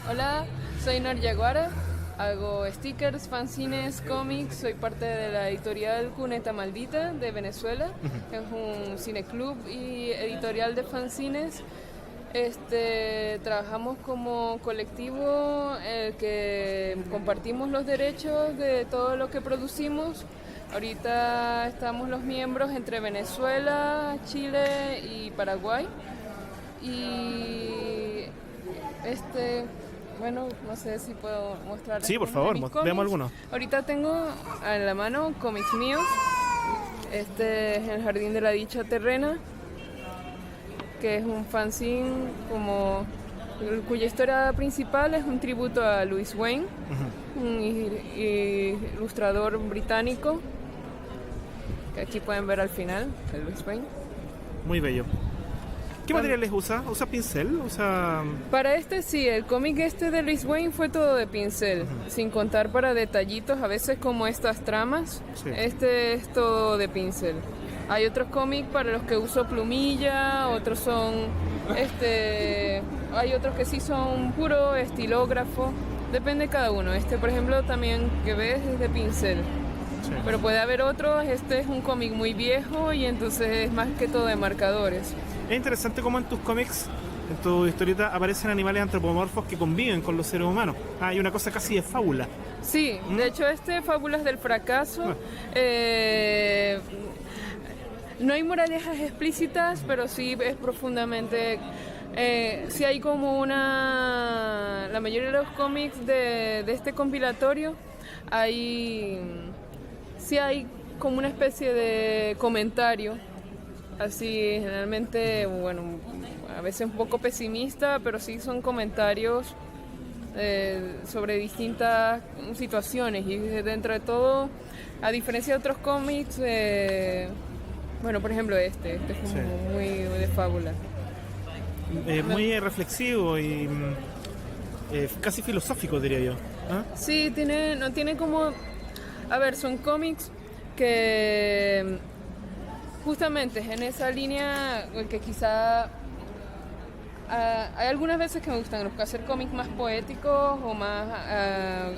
Hola, soy Nar Yaguara, hago stickers, fanzines, cómics, soy parte de la editorial Cuneta Maldita de Venezuela, que es un cineclub y editorial de fanzines. Trabajamos como colectivo que compartimos los derechos de todo lo que producimos. Ahorita estamos los miembros entre Venezuela, Chile y Paraguay. Y bueno, no sé si puedo mostrar. Sí, por favor, veamos algunos. Ahorita tengo a la mano cómics míos. Este es El Jardín de la Dicha Terrena, que es un fanzine cuya historia principal es un tributo a Louis Wain, un ilustrador británico, que aquí pueden ver al final, de Louis Wain. Muy bello. ¿Qué materiales usa? ¿Usa pincel? Para sí, el cómic de Louis Wain fue todo de pincel, sin contar para detallitos, a veces como estas tramas, sí. Este es todo de pincel. Hay otros cómics para los que uso plumilla, otros son, hay otros que sí son puro estilógrafo, depende de cada uno. Por ejemplo, también que ves es de pincel, sí. Pero puede haber otros, es un cómic muy viejo y entonces es más que todo de marcadores. Es interesante cómo en tus cómics, en tu historieta, aparecen animales antropomorfos que conviven con los seres humanos. Hay una cosa casi de fábula. Sí, de hecho Fábulas del Fracaso, no hay moralejas explícitas, pero sí es profundamente... sí hay como la mayoría de los cómics de este compilatorio, sí hay como una especie de comentario, así generalmente, bueno, a veces un poco pesimista, pero sí son comentarios sobre distintas situaciones y dentro de todo, a diferencia de otros cómics, bueno, por ejemplo este es sí. Muy de fábula. Muy reflexivo y casi filosófico, diría yo. ¿Ah? Sí, no tiene como... A ver, son cómics que justamente en esa línea que quizá... hay algunas veces que me gustan hacer cómics más poéticos o más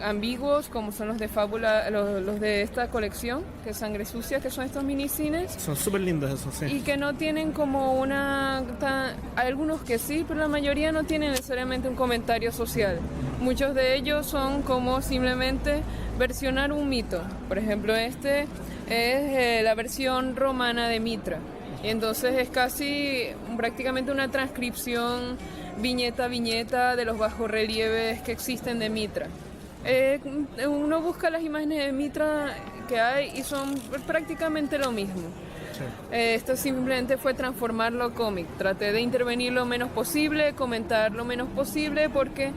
ambiguos, como son los de fábula, los de esta colección, que es Sangre Sucia, que son estos minicines. Son súper lindos esos, sí. Y que no tienen como hay algunos que sí, pero la mayoría no tienen necesariamente un comentario social. Muchos de ellos son como simplemente versionar un mito. Por ejemplo, es la versión romana de Mitra. Y entonces es prácticamente una transcripción viñeta a viñeta de los bajorrelieves que existen de Mitra. Uno busca las imágenes de Mitra que hay y son prácticamente lo mismo. Sí. Esto simplemente fue transformarlo a cómic. Traté de intervenir lo menos posible, comentar lo menos posible, porque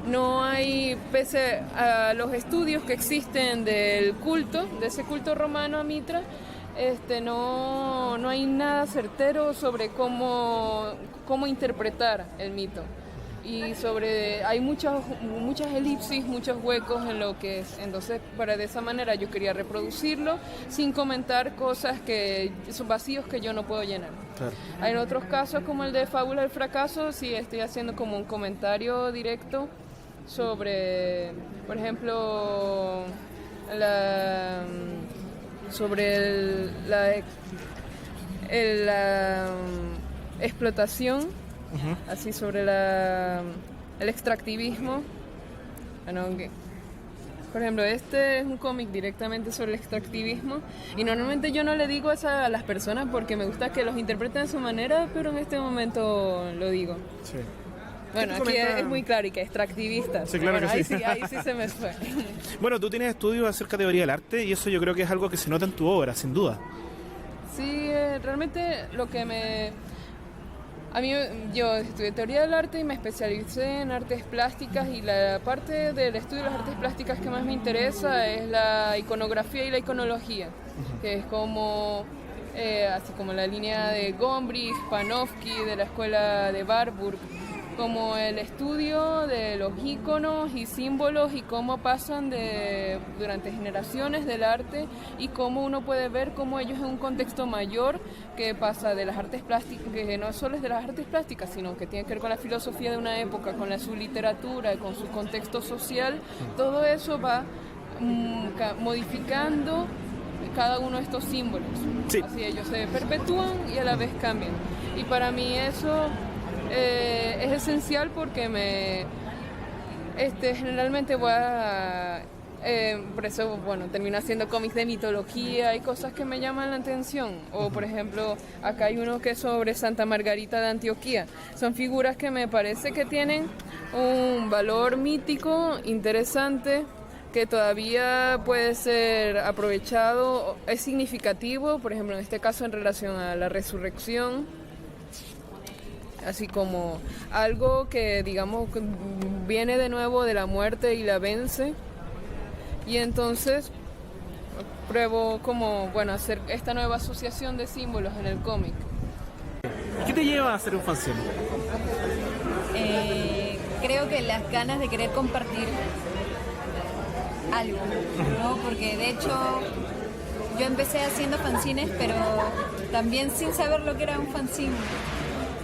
no hay, pese a los estudios que existen de ese culto romano a Mitra, no hay nada certero sobre cómo interpretar el mito. Y hay muchas elipsis, muchos huecos en lo que es. Entonces, de esa manera yo quería reproducirlo sin comentar cosas que son vacíos que yo no puedo llenar. Claro. Hay otros casos, como el de Fábula del Fracaso, sí estoy haciendo como un comentario directo sobre, por ejemplo, sobre la explotación, así sobre el extractivismo. Bueno, por ejemplo, este es un cómic directamente sobre el extractivismo y normalmente yo no le digo eso a las personas porque me gusta que los interpreten a su manera, pero en este momento lo digo. Sí. Bueno, aquí es muy claro y que extractivista. Sí, claro, bueno, que sí. Ahí sí se me fue. Bueno, tú tienes estudios acerca de teoría del arte y eso yo creo que es algo que se nota en tu obra, sin duda. Sí, realmente lo que yo estudié teoría del arte y me especialicé en artes plásticas, y la parte del estudio de las artes plásticas que más me interesa es la iconografía y la iconología, que es como... así como la línea de Gombrich, Panofsky, de la escuela de Warburg, como el estudio de los íconos y símbolos y cómo pasan durante generaciones del arte y cómo uno puede ver cómo ellos en un contexto mayor que pasa de las artes plásticas, que no solo es de las artes plásticas, sino que tiene que ver con la filosofía de una época, con su literatura, con su contexto social, todo eso va modificando cada uno de estos símbolos. Sí. Así ellos se perpetúan y a la vez cambian. Y para mí eso es esencial porque generalmente voy a... por eso, bueno, termino haciendo cómics de mitología y cosas que me llaman la atención. O, por ejemplo, acá hay uno que es sobre Santa Margarita de Antioquía. Son figuras que me parece que tienen un valor mítico interesante, que todavía puede ser aprovechado, es significativo, por ejemplo, en este caso en relación a la resurrección, así como algo que, digamos, viene de nuevo de la muerte y la vence, y entonces pruebo como, bueno, hacer esta nueva asociación de símbolos en el cómic. ¿Qué te lleva a hacer un fanzine? Creo que las ganas de querer compartir algo, ¿no? Porque de hecho yo empecé haciendo fanzines, pero también sin saber lo que era un fanzine.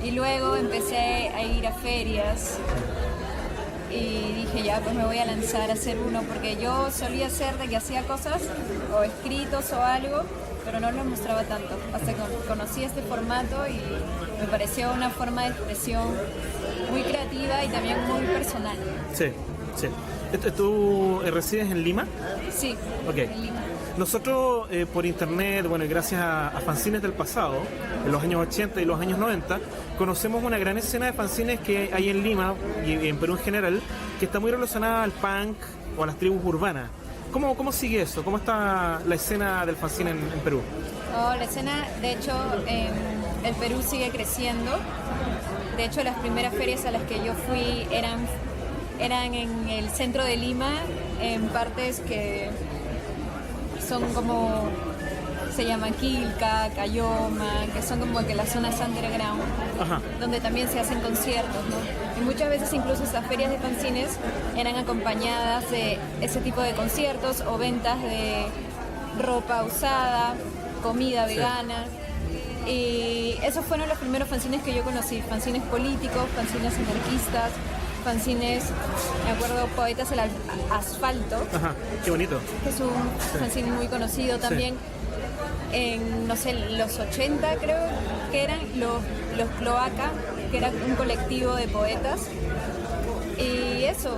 Y luego empecé a ir a ferias y dije, ya, pues me voy a lanzar a hacer uno, porque yo solía hacer de que hacía cosas o escritos o algo, pero no lo mostraba tanto. Hasta que conocí este formato y me pareció una forma de expresión muy creativa y también muy personal. Sí, sí. ¿Tú resides en Lima? Sí, Okay. en Lima. Nosotros por internet, bueno, y gracias a fanzines del pasado, en los años 80 y los años 90, conocemos una gran escena de fanzines que hay en Lima y en Perú en general, que está muy relacionada al punk o a las tribus urbanas. ¿Cómo sigue eso? ¿Cómo está la escena del fanzine en Perú? Oh, la escena, de hecho, en el Perú sigue creciendo. De hecho, las primeras ferias a las que yo fui eran en el centro de Lima, en partes que son como, se llaman Quilca, Cayoma, que son como que las zonas underground, Ajá. donde también se hacen conciertos, ¿no? Y muchas veces incluso esas ferias de fanzines eran acompañadas de ese tipo de conciertos o ventas de ropa usada, comida vegana. Y esos fueron los primeros fanzines que yo conocí, fanzines políticos, fanzines anarquistas, fanzines, me acuerdo, Poetas al Asfalto. Ajá, qué bonito. Que es un fanzine muy conocido también. En, no sé, los 80 creo que eran los Cloaca, que era un colectivo de poetas. Y eso,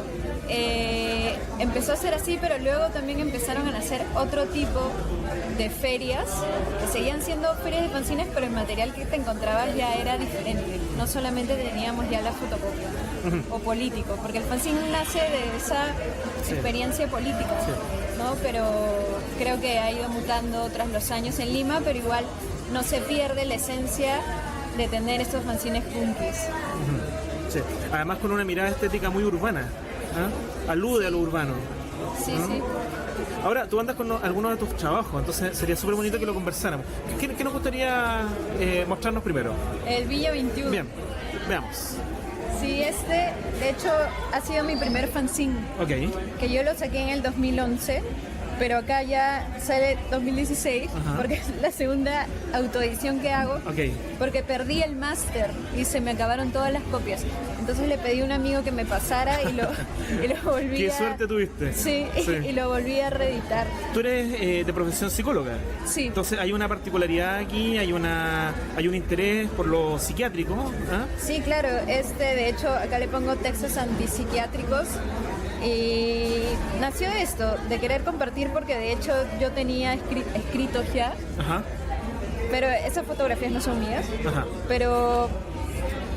empezó a ser así, pero luego también empezaron a nacer otro tipo de ferias, que seguían siendo ferias de fanzines, pero el material que te encontrabas ya era diferente. No solamente teníamos ya la fotocopia o político, porque el fanzine nace de esa experiencia política, ¿no? Pero creo que ha ido mutando tras los años en Lima, pero igual no se pierde la esencia de tener estos fanzines punkis. Sí. Además con una mirada estética muy urbana, ¿ah? Alude a lo urbano. Sí, ¿no? sí. Ahora, tú andas con algunos de tus trabajos, entonces sería súper bonito que lo conversáramos. ¿Qué nos gustaría mostrarnos primero? El Villa 21. Bien, veamos. Sí, de hecho, ha sido mi primer fanzine, Ok. que yo lo saqué en el 2011, pero acá ya sale 2016, Ajá. porque es la segunda autoedición que hago, Ok. porque perdí el máster y se me acabaron todas las copias. Entonces le pedí a un amigo que me pasara y lo volví Qué a... suerte tuviste. Sí, y lo volví a reeditar. Tú eres de profesión psicóloga. Sí. Entonces hay una particularidad aquí, hay un interés por lo psiquiátrico, ¿ah? Sí, claro, de hecho acá le pongo textos antipsiquiátricos y nació de esto, de querer compartir, porque de hecho yo tenía escritos ya, Ajá. pero esas fotografías no son mías, Ajá. pero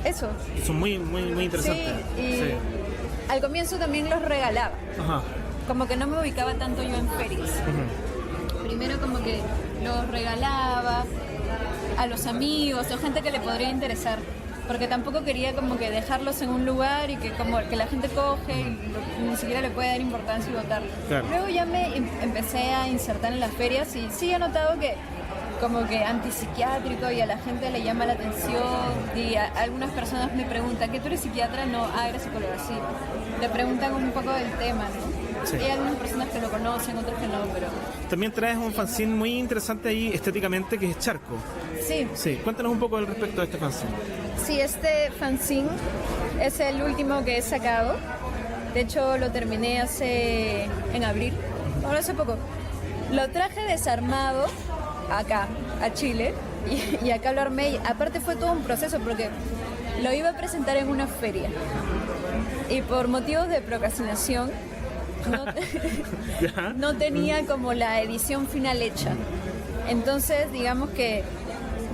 eso. Son muy interesantes. Sí, y al comienzo también los regalaba, Ajá. como que no me ubicaba tanto yo en ferias. Primero como que los regalaba a los amigos o gente que le podría interesar, porque tampoco quería como que dejarlos en un lugar y que como que la gente coge y ni siquiera le puede dar importancia y votar. Claro. Luego ya me empecé a insertar en las ferias y sí he notado que como que antipsiquiátrico y a la gente le llama la atención y algunas personas me preguntan, ¿que tú eres psiquiatra? No, eres psicóloga, sí. Le preguntan un poco del tema, ¿no? Sí. Hay algunas personas que lo conocen, otras que no, pero... También traes un fanzine muy interesante ahí estéticamente que es Charco. Sí, Sí, cuéntanos un poco al respecto de este fanzine. sí, este fanzine es el último que he sacado. De hecho, lo terminé en abril, ahora hace poco. Lo traje desarmado acá, a Chile, y acá lo armé. Aparte fue todo un proceso porque lo iba a presentar en una feria. Y por motivos de procrastinación, ¿Ya? no tenía como la edición final hecha. Entonces, digamos que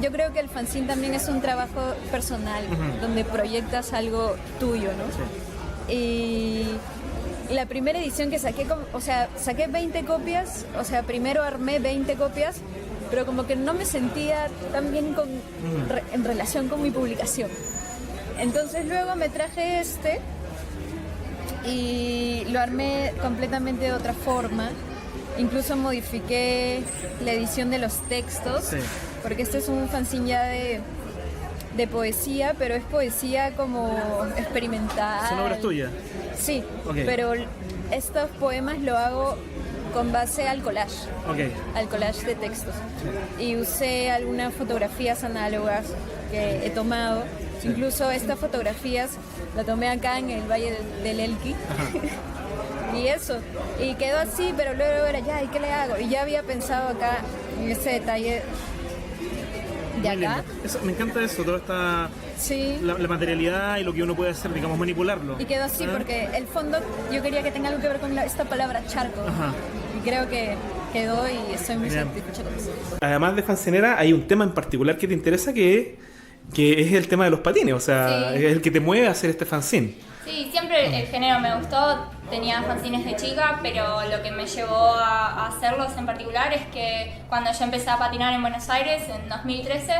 yo creo que el fanzine también es un trabajo personal, donde proyectas algo tuyo, ¿no? Y la primera edición que saqué, saqué 20 copias, primero armé 20 copias, pero como que no me sentía tan bien en relación con mi publicación. Entonces luego me traje este y lo armé completamente de otra forma. Incluso modifiqué la edición de los textos, Sí. porque este es un fanzine ya de poesía, pero es poesía como experimental. ¿Son obras tuyas? Sí, Ok. pero estos poemas lo hago con base al collage de textos. Y usé algunas fotografías análogas que he tomado. Incluso estas fotografías las tomé acá en el Valle del Elqui. Y eso, y quedó así, pero luego era ya, ¿y qué le hago? Y ya había pensado acá en ese detalle de Muy acá. lindo. Eso, me encanta eso, toda esta Sí. la materialidad y lo que uno puede hacer, digamos, manipularlo. Y quedó así ¿Ah? porque el fondo yo quería que tenga algo que ver con esta palabra charco. Ajá. Y creo que quedó y estoy muy Bien. satisfecha con eso. Además de fancinera, hay un tema en particular que te interesa que es el tema de los patines, o sea, Sí. es el que te mueve a hacer este fanzine. Sí, siempre el género me gustó, tenía fanzines de chica, pero lo que me llevó a hacerlos en particular es que cuando yo empecé a patinar en Buenos Aires en 2013,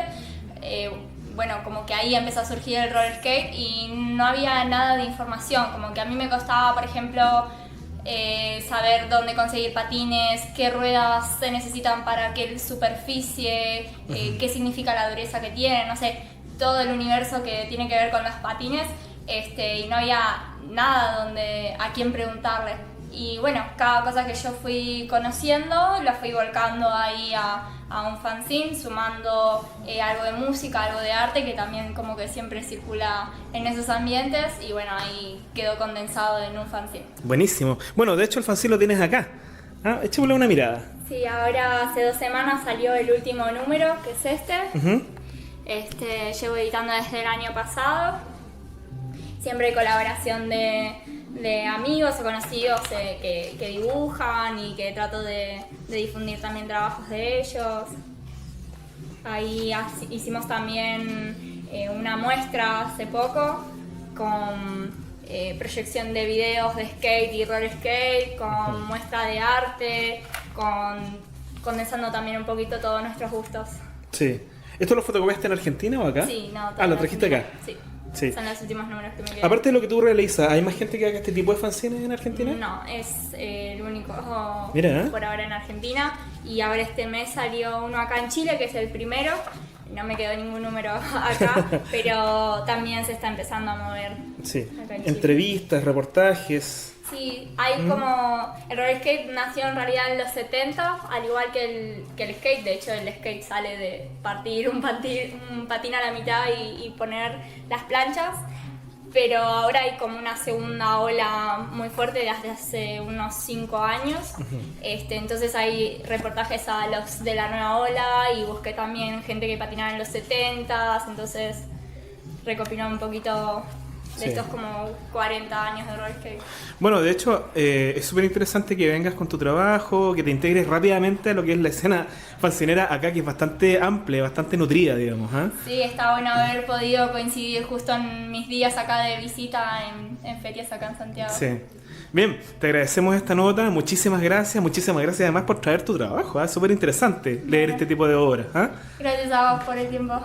bueno, como que ahí empezó a surgir el roller skate y no había nada de información, como que a mí me costaba, por ejemplo, saber dónde conseguir patines, qué ruedas se necesitan para qué superficie, qué significa la dureza que tienen, no sé, todo el universo que tiene que ver con los patines. Y no había nada a quién preguntarle. Y bueno, cada cosa que yo fui conociendo la fui volcando ahí a un fanzine, sumando algo de música, algo de arte, que también como que siempre circula en esos ambientes, y bueno, ahí quedó condensado en un fanzine. Buenísimo. Bueno, de hecho el fanzine lo tienes acá. Echémosle una mirada. Sí, ahora hace 2 semanas salió el último número, que es este. Ujú. Llevo editando desde el año pasado. Siempre hay colaboración de amigos o conocidos que dibujan, y que trato de difundir también trabajos de ellos. Ahí hicimos también una muestra hace poco con proyección de videos de skate y roller skate, con muestra de arte, condensando también un poquito todos nuestros gustos. Sí. ¿Esto lo fotocopiaste en Argentina o acá? Sí, no. Lo trajiste acá. Sí. Sí. Son los últimos números que me quedan. Aparte de lo que tú realizas, ¿hay más gente que haga este tipo de fanzines en Argentina? No, es el único Mira, ¿eh? por ahora en Argentina. Y ahora este mes salió uno acá en Chile, que es el primero. No me quedó ningún número acá, pero también se está empezando a mover. Sí. Acá en Chile. Entrevistas, reportajes. Sí, hay como... El roller skate nació en realidad en los 70, al igual que el skate. De hecho, el skate sale de partir un patín a la mitad y poner las planchas. Pero ahora hay como una segunda ola muy fuerte desde hace unos 5 años. Entonces hay reportajes a los de la nueva ola, y busqué también gente que patinaba en los 70s. Entonces recopilé un poquito de Sí. estos como 40 años de roller skate. Bueno, de hecho, es súper interesante que vengas con tu trabajo, que te integres rápidamente a lo que es la escena fancinera acá, que es bastante amplia, bastante nutrida, digamos. ¿Ah? Sí, está bueno haber podido coincidir justo en mis días acá de visita en ferias acá en Santiago. Sí. Bien, te agradecemos esta nota, muchísimas gracias además por traer tu trabajo, súper interesante leer este tipo de obras. ¿Ah? Gracias a vos por el tiempo.